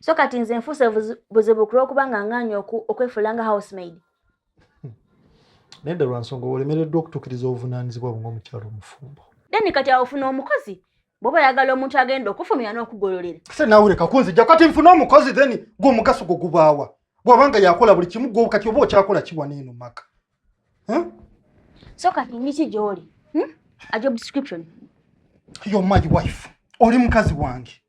So kati nze nfuse buzibu kulwokubanga nganya okwefuulanga housemaid. Nedda lwa nsonga olemereddwa okutuukiriza obuvunaanyizibwa bwo ng'omukyala omufumbo. Then kati awufuna omukozi bw'oba oyagala omuntu agenda okufumira n'okugololera. Se naawe leka kunzijja kati nfuna omukozi then gw'omugaso gwo gubaawa bw'abanga yakola buli kimu gwo kati oba okyakola kiwa n'eno maka. So kati niki gy'oli? A job description. You're my wife. Oli mukazi wange.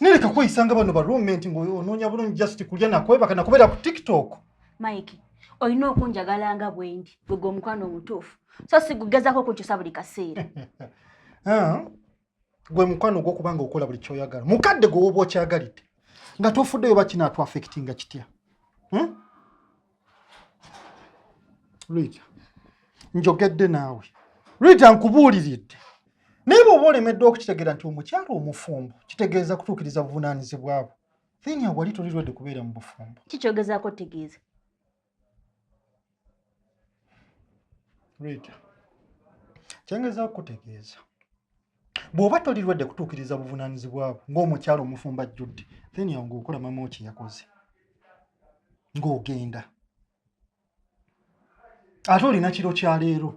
Nileka kweyisanga bano ba roommate ng'onoonya bulungi just kulya nakwebaka nakubeera ku TikTok. Mike, olina okunjagalanga bwendi gwe omukwano omutuufu. So sigugezako kunkyusa buli kaseera. Gwe mukwano gw'okubanga okola buli kyoyagala. Mukadde gwe woba okyagalidde. Nga tofuddeyo bakinaatu affectinga kitya. Rita, njogedde naawe. Rita nkubuuliridde. Naye bw'oba olemeddwa okukitegeera nti omukyala omufumbo kitegeeza kutuukiriza buvunaanyizibwa bwo. Then wali tolirwadde kubeera mu bufumbo. Kikyogezaako tegeeza. Rita, kyengezaako kutegeeza. Bw'oba tolirwadde kutuukiriza buvunaanyizibwa bwo ng'omukyala omufumbo ajjudde, then awo ng'okola mama kye yakoze. Ng'ogenda. Ate olina kiro kya leero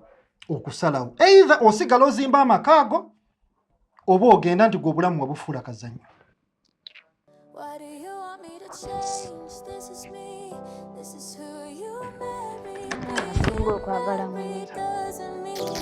okusalawo. Either osigala ozimba amaka ago oba ogenda nti gwe obulamu wabufuula kazannyo. Asinga okwagala muntu.